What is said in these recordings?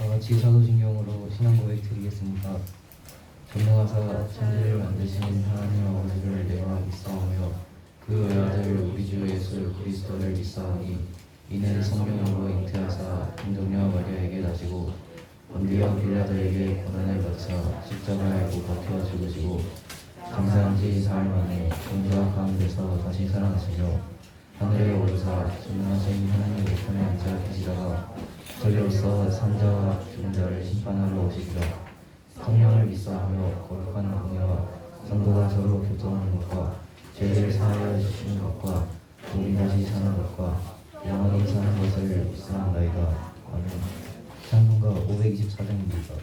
다 같이 사도신경으로 신앙 고백 드리겠습니다. 전능하사 천지를 만드신 하나님 아버지를 내가 믿사오며 그 외아들 우리 주 예수 그리스도를 믿사오니 이는 성령으로 잉태하사 동정녀 마리아에게 나시고 본디오 빌라도에게 고난을 받으사 십자가에 못 박혀 죽으시고 장사한 지 사흘 만에 존재와 가운데서 다시 살아나시며 하늘에 오르사 전능하신 하나님 우편에 앉아 계시다가 저리로서 산자와 죽은 자를 심판하러 오시리라. 성령을 믿사하며 거룩한 공예와 성도가 서로 교통하는 것과 죄를 사하여 주시는 것과 우리 다시 사는 것과 영원히 사는 것을 믿사옵나이다. 아멘. 찬송가 524장입니다.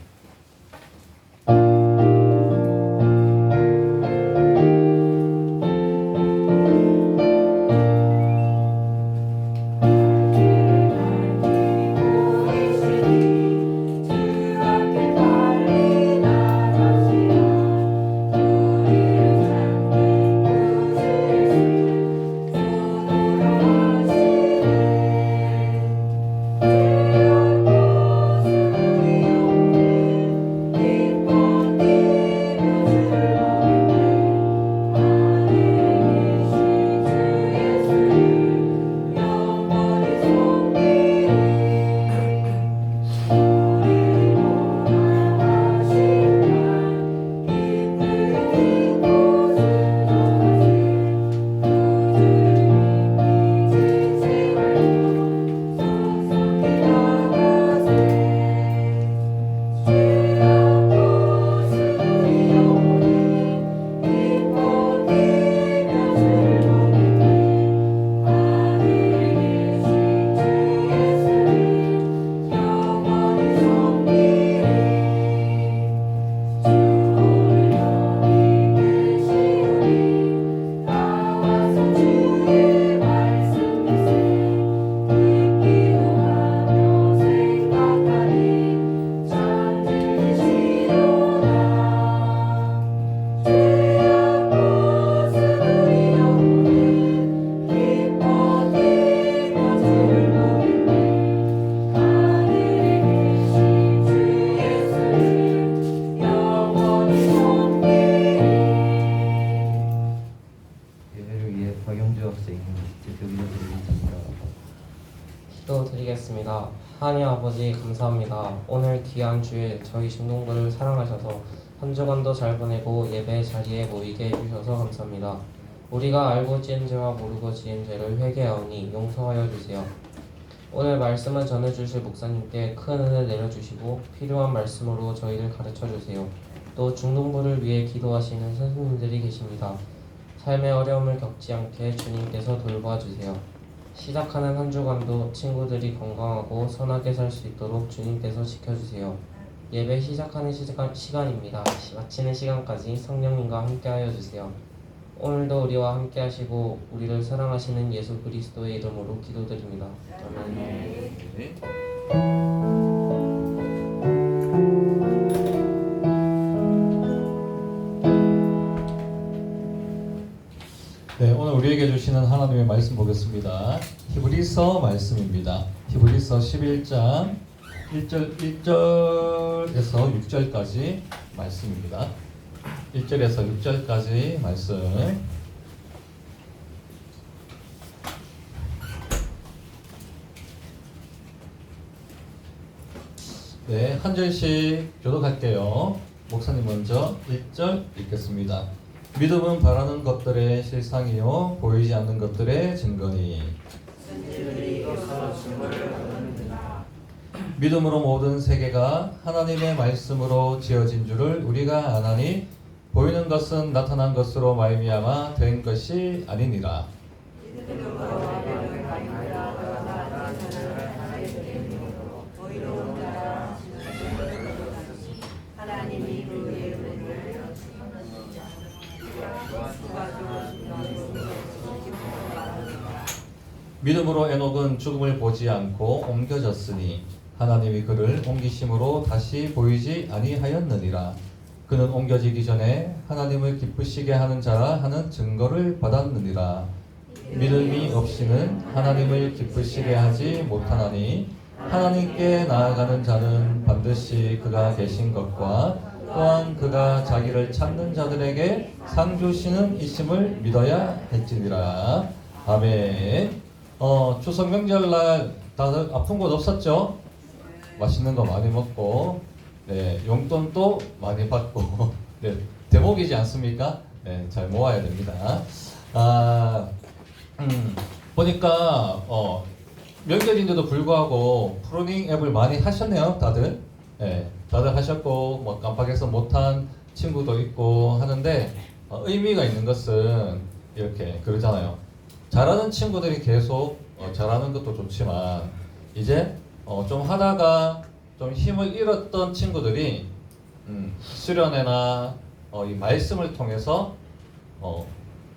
기도드리겠습니다. 하나님 아버지 감사합니다. 오늘 귀한 주에 저희 중동부를 사랑하셔서 한 주간도 잘 보내고 예배 자리에 모이게 해주셔서 감사합니다. 우리가 알고 지은 죄와 모르고 지은 죄를 회개하오니 용서하여 주세요. 오늘 말씀을 전해주실 목사님께 큰 은혜 내려주시고 필요한 말씀으로 저희를 가르쳐주세요. 또 중동부를 위해 기도하시는 선생님들이 계십니다. 삶의 어려움을 겪지 않게 주님께서 돌봐주세요. 시작하는 한 주간도 친구들이 건강하고 선하게 살 수 있도록 주님께서 지켜주세요. 예배 시작하는 시간입니다. 마치는 시간까지 성령님과 함께하여 주세요. 오늘도 우리와 함께 하시고 우리를 사랑하시는 예수 그리스도의 이름으로 기도드립니다. 아멘. 네, 오늘 우리에게 주시는 하나님의 말씀 보겠습니다. 히브리서 말씀입니다. 히브리서 11장 1절에서 6절까지 말씀입니다. 1절에서 6절까지 말씀. 네, 한 절씩 교독할게요. 목사님 먼저 1절 읽겠습니다. 믿음은 바라는 것들의 실상이요 보이지 않는 것들의 증거니 믿음으로 모든 세계가 하나님의 말씀으로 지어진 줄을 우리가 아나니 보이는 것은 나타난 것으로 말미암아 된 것이 아니니라. 믿음으로 에녹은 죽음을 보지 않고 옮겨졌으니 하나님이 그를 옮기심으로 다시 보이지 아니하였느니라. 그는 옮겨지기 전에 하나님을 기쁘시게 하는 자라 하는 증거를 받았느니라. 믿음이 없이는 하나님을 기쁘시게 하지 못하나니 하나님께 나아가는 자는 반드시 그가 계신 것과 또한 그가 자기를 찾는 자들에게 상 주시는 이심을 믿어야 할지니라. 아멘. 추석 명절날 다들 아픈 곳 없었죠? 맛있는 거 많이 먹고, 네, 용돈도 많이 받고, 네, 대목이지 않습니까? 네, 잘 모아야 됩니다. 보니까 명절인데도 불구하고 프로닝 앱을 많이 하셨네요, 다들. 네, 다들 하셨고 뭐 깜빡해서 못한 친구도 있고 하는데 의미가 있는 것은 이렇게 그러잖아요. 잘하는 친구들이 계속 잘하는 것도 좋지만 이제 좀 하다가 좀 힘을 잃었던 친구들이 수련회나 이 말씀을 통해서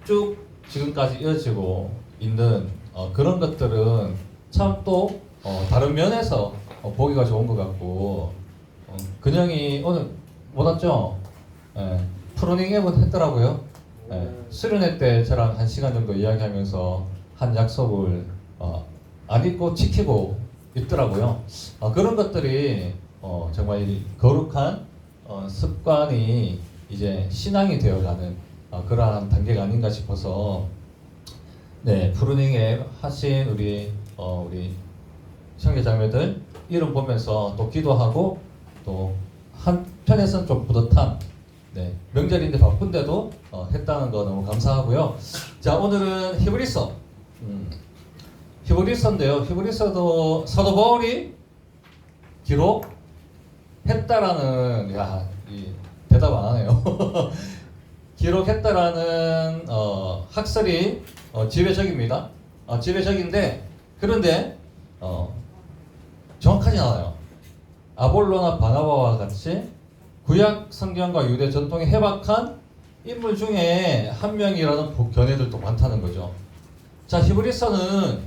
쭉 지금까지 이어지고 있는 그런 것들은 참 또 다른 면에서 보기가 좋은 것 같고 근영이 오늘 못 왔죠? 예, 프로닝 앱은 했더라고요. 예, 수련회 때 저랑 1시간 정도 이야기하면서 한 약속을 안 잊고 지키고 있더라고요. 그런 것들이 정말 이 거룩한 습관이 이제 신앙이 되어가는 그러한 단계가 아닌가 싶어서 네, 프로닝 앱 하신 우리 형제자매들 이름 보면서 또 기도하고 또 한편에서는 좀 뿌듯한 네, 명절인데 바쁜데도 했다는 거 너무 감사하고요. 자, 오늘은 히브리서 히브리서인데요. 히브리서도 사도 바울이 기록했다라는 이 대답 안 하네요. 기록했다라는 학설이 지배적입니다. 지배적인데 그런데 정확하지 않아요. 아볼로나 바나바와 같이 구약 성경과 유대 전통에 해박한 인물 중에 한 명이라는 견해들도 많다는 거죠. 자, 히브리서는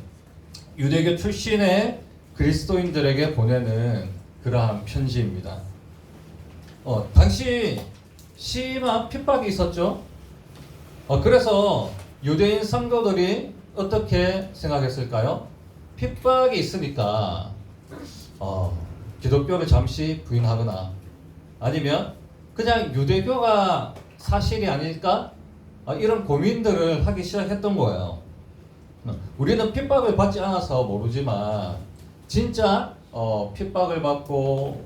유대교 출신의 그리스도인들에게 보내는 그러한 편지입니다. 당시 심한 핍박이 있었죠. 그래서 유대인 성도들이 어떻게 생각했을까요? 핍박이 있으니까 기독교를 잠시 부인하거나 아니면 그냥 유대교가 사실이 아닐까? 이런 고민들을 하기 시작했던 거예요. 우리는 핍박을 받지 않아서 모르지만 진짜 핍박을 받고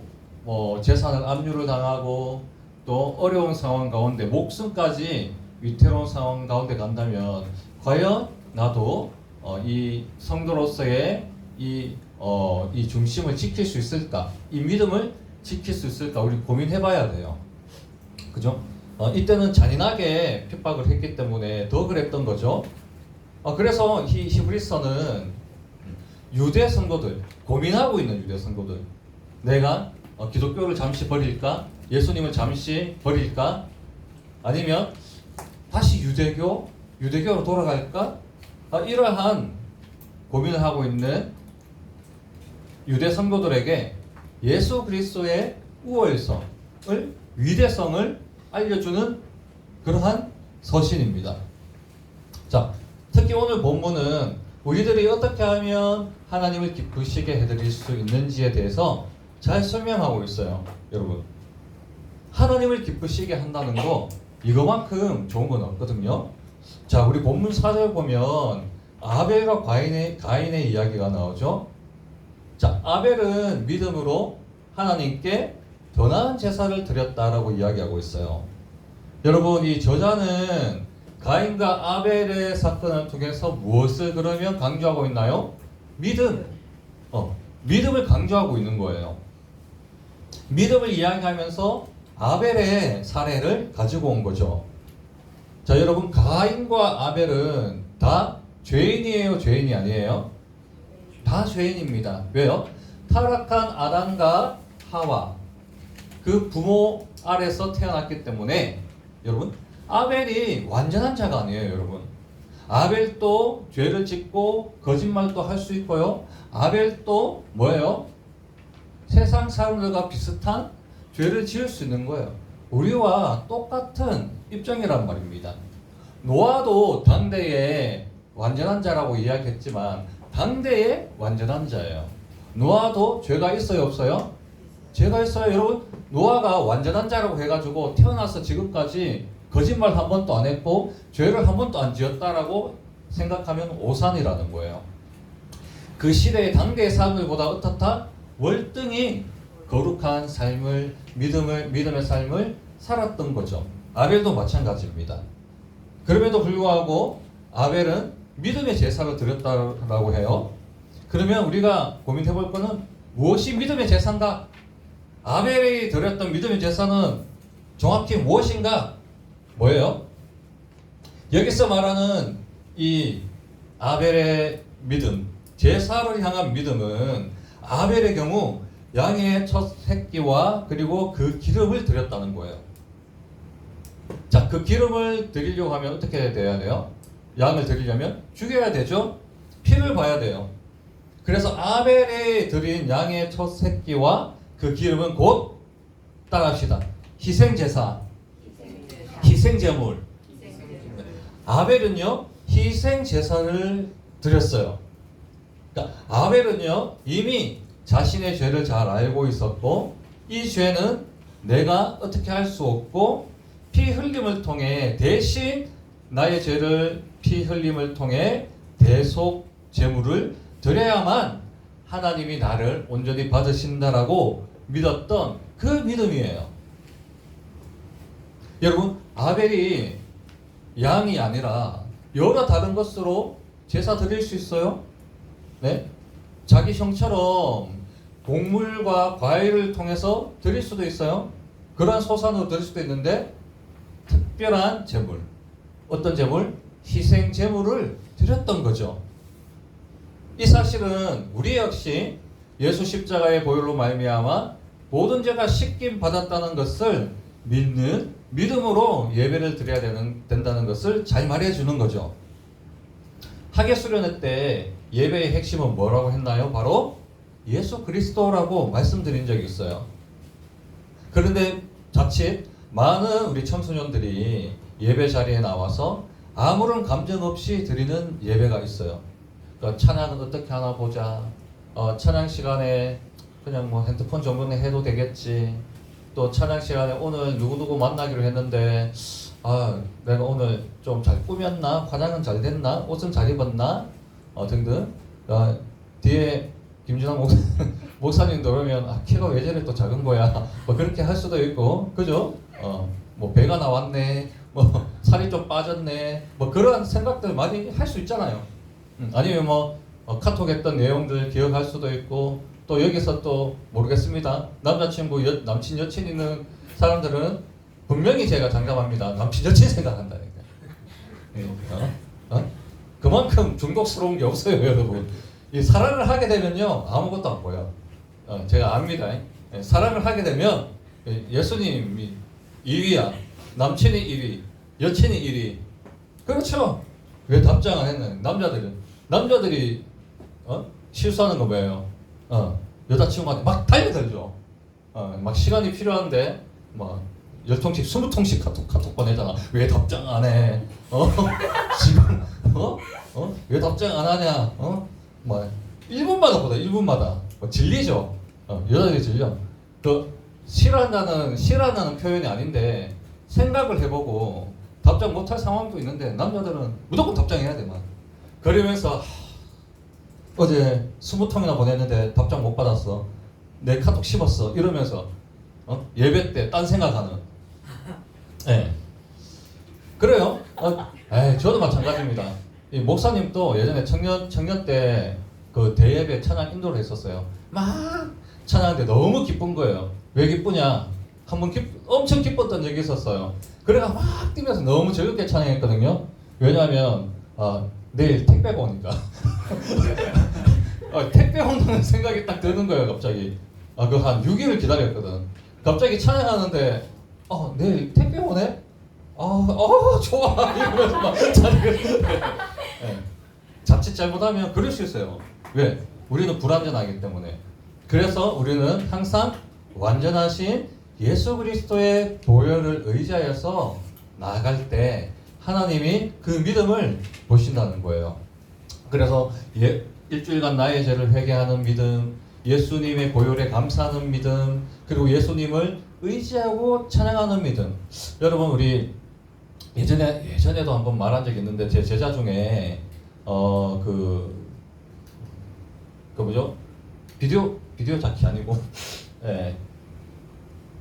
재산을 압류를 당하고 또 어려운 상황 가운데 목숨까지 위태로운 상황 가운데 간다면 과연 나도 이 성도로서의 이 중심을 지킬 수 있을까? 이 믿음을 지킬 수 있을까? 우리 고민해봐야 돼요. 그죠? 이때는 잔인하게 핍박을 했기 때문에 더 그랬던 거죠. 그래서 히브리서는 유대 성도들, 고민하고 있는 유대 성도들, 내가 기독교를 잠시 버릴까? 예수님을 잠시 버릴까? 아니면 다시 유대교로 돌아갈까? 이러한 고민을 하고 있는 유대 성도들에게 예수 그리스도의 우월성을, 위대성을 알려주는 그러한 서신입니다. 자, 특히 오늘 본문은 우리들이 어떻게 하면 하나님을 기쁘시게 해드릴 수 있는지에 대해서 잘 설명하고 있어요. 여러분, 하나님을 기쁘시게 한다는 거 이거만큼 좋은 건 없거든요. 자, 우리 본문 4절 보면 아벨과 가인의 이야기가 나오죠. 자, 아벨은 믿음으로 하나님께 더 나은 제사를 드렸다라고 이야기하고 있어요. 여러분, 이 저자는 가인과 아벨의 사건을 통해서 무엇을 그러면 강조하고 있나요? 믿음을 강조하고 있는 거예요. 믿음을 이야기하면서 아벨의 사례를 가지고 온 거죠. 자, 여러분, 가인과 아벨은 다 죄인이에요, 죄인이 아니에요? 다 죄인입니다. 왜요? 타락한 아담과 하와, 그 부모 아래서 태어났기 때문에 여러분, 아벨이 완전한 자가 아니에요, 여러분. 아벨도 죄를 짓고 거짓말도 할 수 있고요. 아벨도 뭐예요? 세상 사람들과 비슷한 죄를 지을 수 있는 거예요. 우리와 똑같은 입장이란 말입니다. 노아도 당대에 완전한 자라고 이야기했지만 당대에 완전한 자예요. 노아도 죄가 있어요, 없어요? 죄가 있어요. 여러분, 노아가 완전한 자라고 해가지고 태어나서 지금까지 거짓말 한 번도 안 했고 죄를 한 번도 안 지었다라고 생각하면 오산이라는 거예요. 그 시대의 당대의 사람들보다 어떻다? 월등히 거룩한 삶을, 믿음의 삶을 살았던 거죠. 아벨도 마찬가지입니다. 그럼에도 불구하고 아벨은 믿음의 제사를 드렸다라고 해요. 그러면 우리가 고민해 볼 거는 무엇이 믿음의 제사인가? 아벨이 드렸던 믿음의 제사는 정확히 무엇인가? 뭐예요? 여기서 말하는 이 아벨의 믿음, 제사를 향한 믿음은 아벨의 경우 양의 첫 새끼와 그리고 그 기름을 드렸다는 거예요. 자, 그 기름을 드리려고 하면 어떻게 돼야 돼요? 양을 드리려면 죽여야 되죠? 피를 봐야 돼요. 그래서 아벨이 드린 양의 첫 새끼와 그 기름은 곧 따라합시다. 희생제사, 희생제물. 아벨은요 희생제사를 드렸어요. 그러니까 아벨은요 이미 자신의 죄를 잘 알고 있었고 이 죄는 내가 어떻게 할 수 없고 피 흘림을 통해 대신 나의 죄를 피 흘림을 통해 대속 제물을 드려야만 하나님이 나를 온전히 받으신다라고 믿었던 그 믿음이에요. 여러분, 아벨이 양이 아니라 여러 다른 것으로 제사 드릴 수 있어요? 네? 자기 형처럼 곡물과 과일을 통해서 드릴 수도 있어요. 그러한 소산으로 드릴 수도 있는데 특별한 제물, 어떤 제물? 희생 제물을 드렸던 거죠. 이 사실은 우리 역시 예수 십자가의 보혈로 말미암아 모든 죄가 씻김 받았다는 것을 믿는 믿음으로 예배를 드려야 된다는 것을 잘 말해주는 거죠. 학예 수련회 때 예배의 핵심은 뭐라고 했나요? 바로 예수 그리스도라고 말씀드린 적이 있어요. 그런데 자칫 많은 우리 청소년들이 예배 자리에 나와서 아무런 감정 없이 드리는 예배가 있어요. 그러니까 찬양은 어떻게 하나 보자. 찬양 시간에 그냥 뭐 핸드폰 정도는 해도 되겠지. 또 찬양 시간에 오늘 누구누구 만나기로 했는데 내가 오늘 좀 잘 꾸몄나? 화장은 잘 됐나? 옷은 잘 입었나? 등등. 뒤에 김준환 목사님도 그러면 키가 왜 저래 또 작은 거야? 뭐 그렇게 할 수도 있고, 그죠? 뭐 배가 나왔네, 뭐 살이 좀 빠졌네, 뭐 그런 생각들 많이 할 수 있잖아요. 아니면 뭐 카톡 했던 내용들 기억할 수도 있고, 또 여기서 또 모르겠습니다. 남자친구, 남친, 여친 있는 사람들은 분명히 제가 장담합니다. 남친, 여친 생각한다니까. 그만큼 중독스러운 게 없어요, 여러분. 이 사랑을 하게 되면요 아무것도 안 보여. 제가 압니다. 사랑을 하게 되면 예수님이 2위야, 남친이 1위, 여친이 1위. 그렇죠? 왜 답장 안 했나요? 남자들이 실수하는 거 뭐예요? 여자친구한테 막 달려들죠. 막 시간이 필요한데 막 10통씩 20통씩 카톡 보내잖아. 왜 답장 안 해? 지금 왜 답장 안 하냐? 뭐 1분마다 보다 1분마다 질리죠. 여자들이 질려. 그 싫어한다는 표현이 아닌데 생각을 해보고 답장 못할 상황도 있는데 남자들은 무조건 답장해야 돼. 막 그러면서 어제 20통이나 보냈는데 답장 못 받았어. 내 카톡 씹었어. 이러면서 예배 때 딴 생각하는. 네. 그래요. 저도 마찬가지입니다. 이 목사님도 예전에 청년 때 그 대예배 찬양 인도를 했었어요. 막 찬양하는데 너무 기쁜 거예요. 왜 기쁘냐? 한번 엄청 기뻤던 적이 있었어요. 그래가 막 뛰면서 너무 즐겁게 찬양했거든요. 왜냐하면 내일 택배가 오니까. 택배 온다는 생각이 딱 드는 거예요, 갑자기. 그 한 6일을 기다렸거든. 갑자기 찬양하는데 내일 택배 오네? 좋아. 이러면서 막 찬양을. 네. 자칫 잘못하면 그럴 수 있어요. 왜? 우리는 불완전하기 때문에. 그래서 우리는 항상 완전하신 예수 그리스도의 보혈을 의지하여서 나아갈 때 하나님이 그 믿음을 보신다는 거예요. 그래서 일주일간 나의 죄를 회개하는 믿음, 예수님의 보혈에 감사하는 믿음, 그리고 예수님을 의지하고 찬양하는 믿음. 여러분, 우리 예전에도 한번 말한 적이 있는데, 제 제자 중에 뭐죠? 비디오 자키 아니고 예.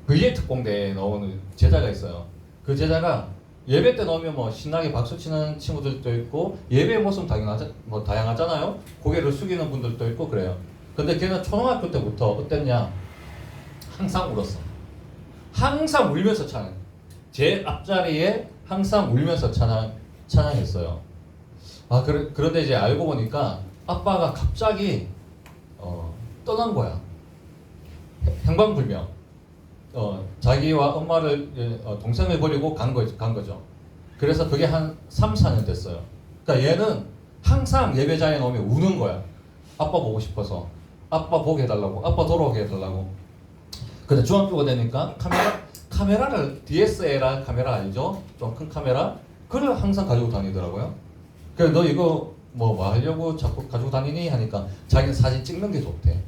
VA 특공대에 나오는 제자가 있어요. 그 제자가 예배 때 나오면 뭐 신나게 박수 치는 친구들도 있고, 예배의 모습 다양하잖아요. 고개를 숙이는 분들도 있고 그래요. 근데 걔는 초등학교 때부터 어땠냐? 항상 울었어. 항상 울면서 찬양. 제 앞자리에 항상 울면서 찬양했어요. 그런데 이제 알고 보니까 아빠가 갑자기 떠난 거야. 행방불명. 자기와 엄마를 동생을 버리고 간 거죠. 그래서 그게 한 3, 4년 됐어요. 그러니까 얘는 항상 예배자에 나오면 우는 거야. 아빠 보고 싶어서, 아빠 보게 해달라고, 아빠 돌아오게 해달라고. 근데 중학교가 되니까 카메라를 DSLR 카메라 알죠? 좀 큰 카메라, 그걸 항상 가지고 다니더라고요. 그래서 너 이거 뭐 하려고 자꾸 가지고 다니니 하니까 자기는 사진 찍는 게 좋대.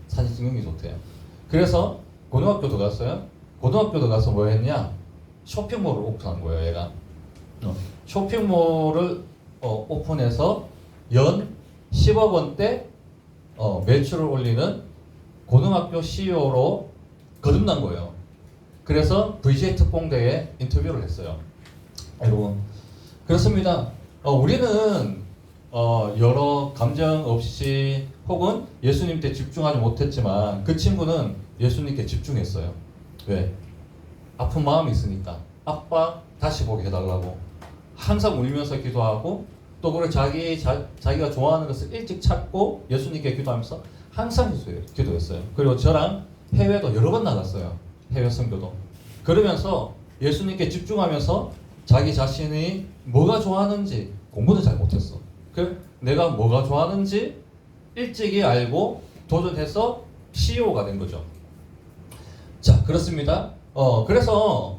사진 찍는 게 좋대요. 그래서 고등학교도 갔어요. 고등학교도 가서 뭐 했냐? 쇼핑몰을 오픈한 거예요, 얘가. 쇼핑몰을 오픈해서 연 10억 원대 매출을 올리는 고등학교 CEO로 거듭난 거예요. 그래서 VJ 특공대에 인터뷰를 했어요. 여러분, 그렇습니다. 우리는 여러 감정 없이 혹은 예수님께 집중하지 못했지만, 그 친구는 예수님께 집중했어요. 왜? 아픈 마음이 있으니까. 아빠 다시 보게 해달라고 항상 울면서 기도하고, 또 그걸 자기가 좋아하는 것을 일찍 찾고 예수님께 기도하면서 항상 기도했어요. 그리고 저랑 해외도 여러 번 나갔어요. 해외 선교도. 그러면서 예수님께 집중하면서 자기 자신이 뭐가 좋아하는지, 공부는 잘 못했어. 내가 뭐가 좋아하는지 일찍이 알고 도전해서 CEO가 된 거죠. 자, 그렇습니다. 그래서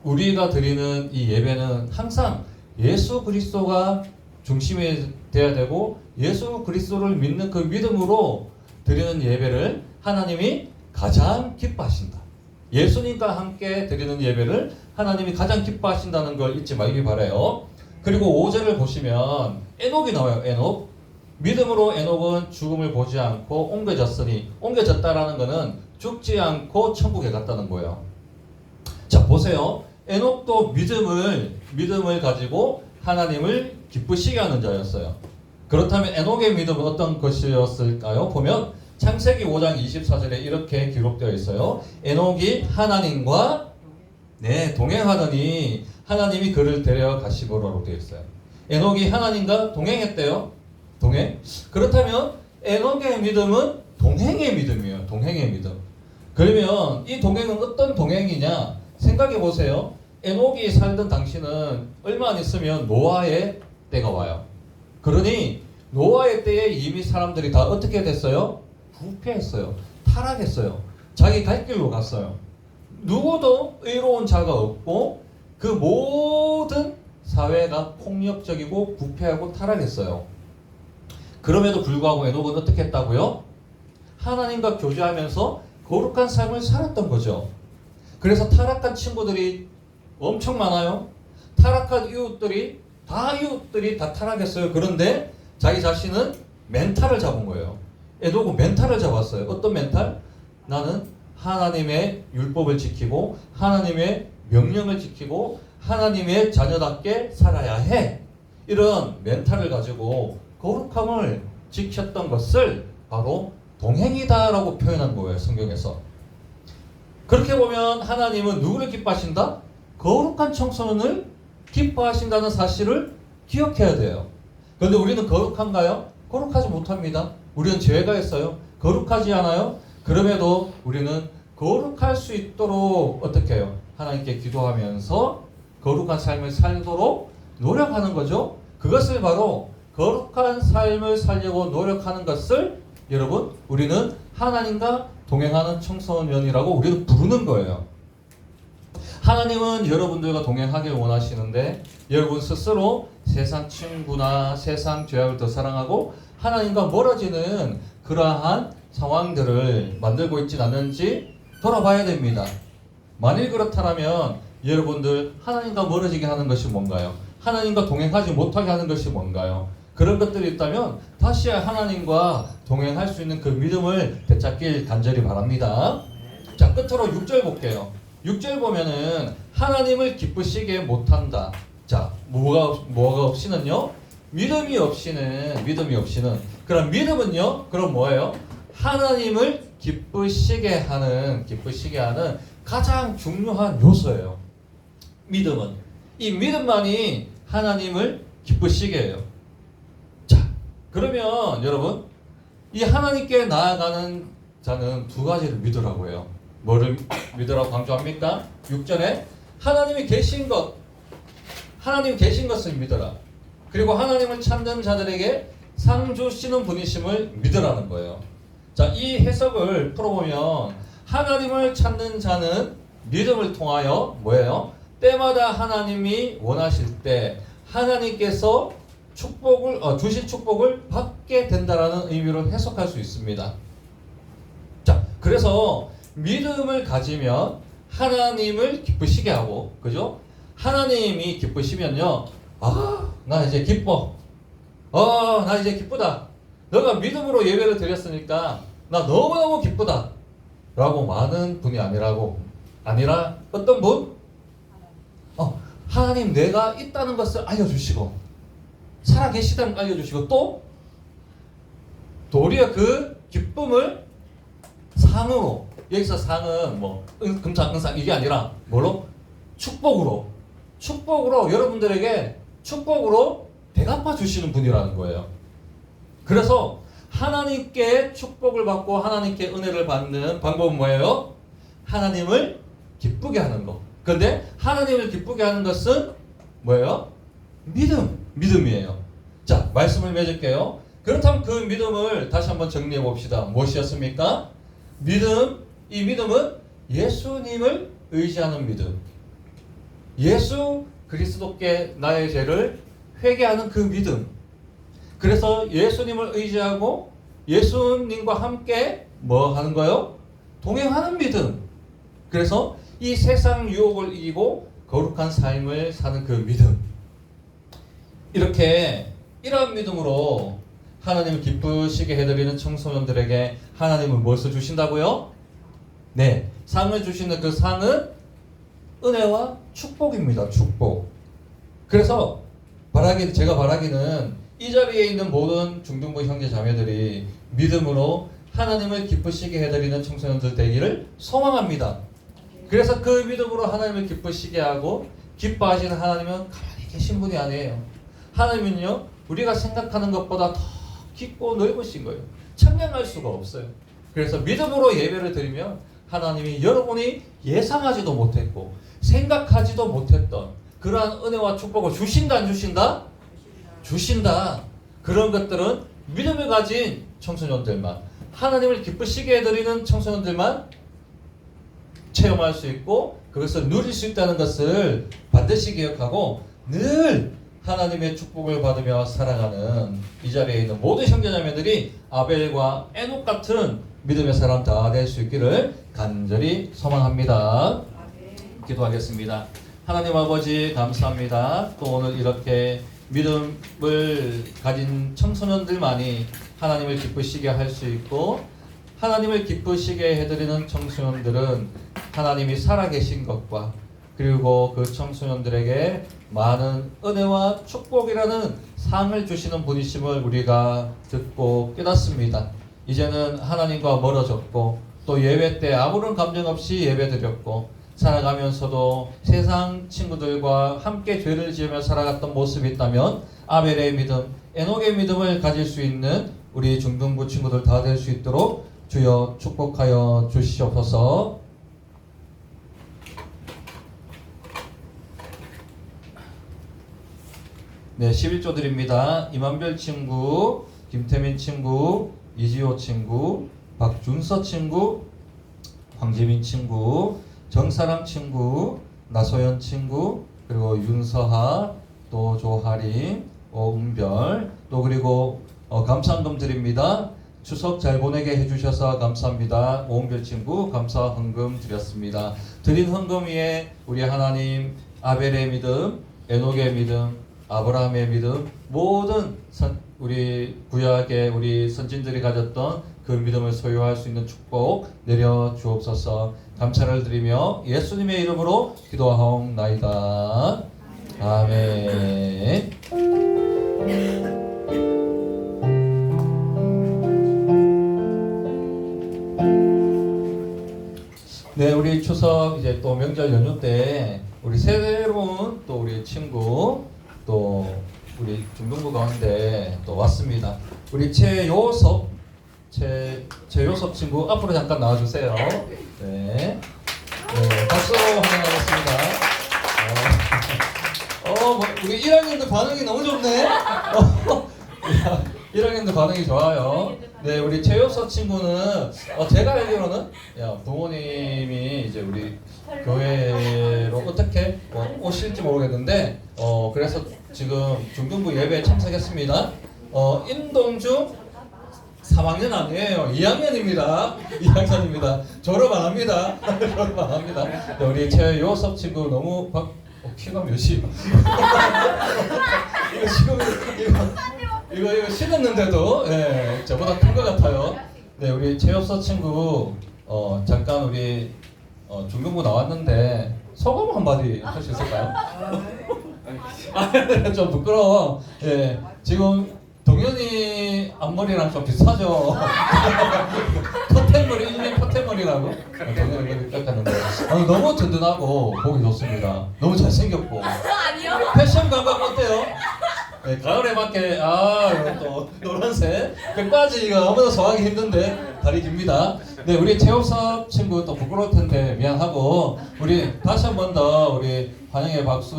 우리가 드리는 이 예배는 항상 예수 그리스도가 중심이 돼야 되고, 예수 그리스도를 믿는 그 믿음으로 드리는 예배를 하나님이 가장 기뻐하신다. 예수님과 함께 드리는 예배를 하나님이 가장 기뻐하신다는 걸 잊지 말기 바라요. 그리고 5절을 보시면 에녹이 나와요. 에녹. 믿음으로 에녹은 죽음을 보지 않고 옮겨졌으니, 옮겨졌다라는 것은 죽지 않고 천국에 갔다는 거예요. 자, 보세요. 에녹도 믿음을 가지고 하나님을 기쁘시게 하는 자였어요. 그렇다면 에녹의 믿음은 어떤 것이었을까요? 보면 창세기 5장 24절에 이렇게 기록되어 있어요. 에녹이 하나님과 동행하더니 하나님이 그를 데려가시고라고 되어 있어요. 에녹이 하나님과 동행했대요. 동행. 그렇다면 에녹의 믿음은 동행의 믿음이에요. 동행의 믿음. 그러면 이 동행은 어떤 동행이냐? 생각해 보세요. 에녹이 살던 당시는 얼마 안 있으면 노아의 때가 와요. 그러니 노아의 때에 이미 사람들이 다 어떻게 됐어요? 부패했어요. 타락했어요. 자기 갈 길로 갔어요. 누구도 의로운 자가 없고, 그 모든 사회가 폭력적이고 부패하고 타락했어요. 그럼에도 불구하고 에녹은 어떻게 했다고요? 하나님과 교제하면서 거룩한 삶을 살았던 거죠. 그래서 타락한 친구들이 엄청 많아요. 타락한 이웃들이 다 타락했어요. 그런데 자기 자신은 멘탈을 잡은 거예요. 에녹은 멘탈을 잡았어요. 어떤 멘탈? 나는 하나님의 율법을 지키고 하나님의 명령을 지키고 하나님의 자녀답게 살아야 해. 이런 멘탈을 가지고 거룩함을 지켰던 것을 바로 동행이다라고 표현한 거예요. 성경에서. 그렇게 보면 하나님은 누구를 기뻐하신다? 거룩한 청소년을 기뻐하신다는 사실을 기억해야 돼요. 그런데 우리는 거룩한가요? 거룩하지 못합니다. 우리는 죄가 있어요. 거룩하지 않아요? 그럼에도 우리는 거룩할 수 있도록 어떻게 해요? 하나님께 기도하면서 거룩한 삶을 살도록 노력하는 거죠. 그것을 바로 거룩한 삶을 살려고 노력하는 것을 여러분, 우리는 하나님과 동행하는 청소년이라고 우리는 부르는 거예요. 하나님은 여러분들과 동행하길 원하시는데, 여러분 스스로 세상 친구나 세상 죄악을 더 사랑하고 하나님과 멀어지는 그러한 상황들을 만들고 있진 않는지 돌아봐야 됩니다. 만일 그렇다면 여러분들 하나님과 멀어지게 하는 것이 뭔가요? 하나님과 동행하지 못하게 하는 것이 뭔가요? 그런 것들이 있다면 다시 하나님과 동행할 수 있는 그 믿음을 되찾길 간절히 바랍니다. 자, 끝으로 6절 볼게요. 6절 보면은 하나님을 기쁘시게 못한다. 자, 뭐가 없이는요? 믿음이 없이는 그럼 믿음은요? 그럼 뭐예요? 하나님을 기쁘시게 하는 가장 중요한 요소예요. 믿음은 이 믿음만이 하나님을 기쁘시게 해요. 자, 그러면 여러분 이 하나님께 나아가는 자는 두 가지를 믿으라고 해요. 뭐를 믿으라고 강조합니까? 6절에 하나님이 계신 것을 믿어라. 그리고 하나님을 찾는 자들에게 상 주시는 분이심을 믿으라는 거예요. 자, 이 해석을 풀어보면 하나님을 찾는 자는 믿음을 통하여 뭐예요? 때마다 하나님이 원하실 때 하나님께서 주신 축복을 받게 된다라는 의미로 해석할 수 있습니다. 자, 그래서 믿음을 가지면 하나님을 기쁘시게 하고, 그죠? 하나님이 기쁘시면요, 나 이제 기뻐. 나 이제 기쁘다. 너가 믿음으로 예배를 드렸으니까 나 너무너무 기쁘다. 라고 많은 분이 아니라 어떤 분? 하나님 내가 있다는 것을 알려주시고 살아계시다는 걸 알려주시고 또 도리어 그 기쁨을 상으로, 여기서 상은 뭐 금상 은상 이게 아니라 뭘로? 축복으로 여러분들에게 축복으로 대갚아 주시는 분이라는 거예요. 그래서 하나님께 축복을 받고 하나님께 은혜를 받는 방법은 뭐예요? 하나님을 기쁘게 하는 거. 그런데 하나님을 기쁘게 하는 것은 뭐예요? 믿음이에요. 자, 말씀을 맺을게요. 그렇다면 그 믿음을 다시 한번 정리해 봅시다. 무엇이었습니까? 이 믿음은 예수님을 의지하는 믿음. 예수 그리스도께 나의 죄를 회개하는 그 믿음. 그래서 예수님을 의지하고 예수님과 함께 뭐 하는 거요? 동행하는 믿음. 그래서 이 세상 유혹을 이기고 거룩한 삶을 사는 그 믿음. 이러한 믿음으로 하나님을 기쁘시게 해드리는 청소년들에게 하나님은 무엇을 주신다고요? 네, 상을 주시는 그 상은 은혜와 축복입니다. 축복. 그래서 제가 바라기는 이 자리에 있는 모든 중등부 형제 자매들이 믿음으로 하나님을 기쁘시게 해드리는 청소년들 되기를 소망합니다. 그래서 그 믿음으로 하나님을 기쁘시게 하고 기뻐하시는 하나님은 가만히 계신 분이 아니에요. 하나님은요, 우리가 생각하는 것보다 더 깊고 넓으신 거예요. 측량할 수가 없어요. 그래서 믿음으로 예배를 드리면 하나님이 여러분이 예상하지도 못했고 생각하지도 못했던 그러한 은혜와 축복을 주신다 안 주신다? 주신다. 그런 것들은 믿음을 가진 청소년들만, 하나님을 기쁘시게 해드리는 청소년들만 체험할 수 있고 그것을 누릴 수 있다는 것을 반드시 기억하고 늘 하나님의 축복을 받으며 살아가는 이 자리에 있는 모든 형제자매들이 아벨과 에녹 같은 믿음의 사람 다 될 수 있기를 간절히 소망합니다. 기도하겠습니다. 하나님 아버지 감사합니다. 또 오늘 이렇게 믿음을 가진 청소년들만이 하나님을 기쁘시게 할 수 있고 하나님을 기쁘시게 해드리는 청소년들은 하나님이 살아계신 것과 그리고 그 청소년들에게 많은 은혜와 축복이라는 상을 주시는 분이심을 우리가 듣고 깨닫습니다. 이제는 하나님과 멀어졌고 또 예배 때 아무런 감정 없이 예배드렸고 살아가면서도 세상 친구들과 함께 죄를 지으며 살아갔던 모습이 있다면 아벨의 믿음, 에녹의 믿음을 가질 수 있는 우리 중등부 친구들 다 될 수 있도록 주여 축복하여 주시옵소서. 네, 11조 드립니다. 이만별 친구, 김태민 친구, 이지호 친구, 박준서 친구, 황재민 친구, 정사랑 친구, 나소연 친구, 그리고 윤서하, 또 조하림, 오은별, 또 그리고 감사금 드립니다. 추석 잘 보내게 해주셔서 감사합니다. 오은별 친구 감사 헌금 드렸습니다. 드린 헌금 위에 우리 하나님 아벨의 믿음, 에녹의 믿음, 아브라함의 믿음, 모든 우리 구약의 우리 선진들이 가졌던 그 믿음을 소유할 수 있는 축복 내려 주옵소서. 감사를 드리며 예수님의 이름으로 기도하옵나이다. 아멘. 네, 우리 추석 이제 또 명절 연휴 때 우리 새로운 또 우리 친구 또 우리 중등부 가운데 또 왔습니다. 우리 최요섭 친구 앞으로 잠깐 나와주세요. 네, 박수로 환영하겠습니다. 뭐 우리 1학년들 반응이 너무 좋네. 1학년들 반응이 좋아요. 네, 우리 최효서 친구는 제가 알기로는 부모님이 이제 우리 교회로 어떻게 오실지 모르겠는데 그래서 지금 중등부 예배에 참석했습니다. 임동중 3학년 아니에요. 2학년입니다. 2학년입니다. 졸업 안 합니다. 졸업 안 합니다. 네, 우리 최효섭 친구 너무 키가 몇이요? 이거 지금 이거 신었는데도 저보다 큰 것 같아요. 네, 우리 최엽서 친구 잠깐 우리 중등부 나왔는데 소감 한마디 할 수 있을까요? 좀 부끄러워. 예, 지금 동현이 앞머리랑 좀 비슷하죠. 커튼머리, 일명 커튼머리라고. 동현이 머리 깎았는데 너무 든든하고 보기 좋습니다. 너무 잘생겼고. 아니요. 패션 감각 어때요? 네, 가을에 맞게 또 노란색 백바지가 너무나 소화하기 힘든데 다리 깁니다. 네, 우리 최엽섭 친구 또 부끄러울 텐데 미안하고 우리 다시 한 번 더 우리 환영의 박수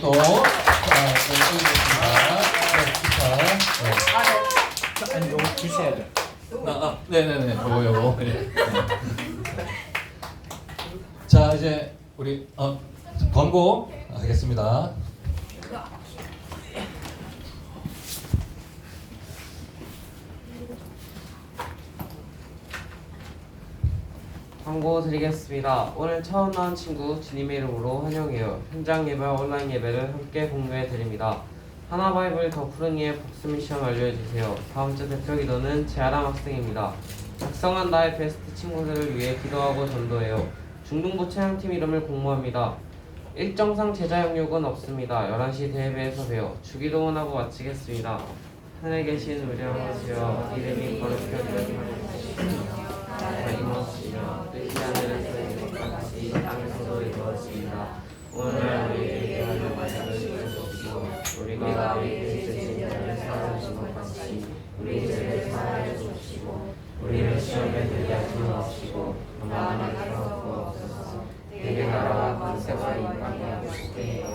또 드리겠습니다. 아니 요거 주셔야죠. 네네네, 요거. 네. 자, 이제 우리 광고 하겠습니다. 광고 드리겠습니다. 오늘 처음 나온 친구 주님의 이름으로 환영해요. 현장 예배와 온라인 예배를 함께 공유해 드립니다. 하나바이블 더 푸른 이의 복수 미션 완료해주세요. 다음주 대표 기도는 재아람 학생입니다. 작성한 나의 베스트 친구들을 위해 기도하고 전도해요. 중등부 찬양팀 이름을 공모합니다. 일정상 제자 영역은 없습니다. 11시 대회에서 봬요. 주기도문 하고 마치겠습니다. 하늘에 계신 우리 아버지여, 이름이 거룩히 여겨지시옵소서. 이루어지며 뜻이 하늘에서 이룬 것 같이 땅에서도 이루어지이다. 오늘 우리에게 하는 말씀을 주시옵시고 우리가 우리에게 죄진 자를 사하여 준 것 같이 우리 죄를 사하여 주옵시고 우리를 시험에 들게 하지 마옵시고 다만 악에서 구하옵소서. 내게 나라와 권세와 영광이 아버지께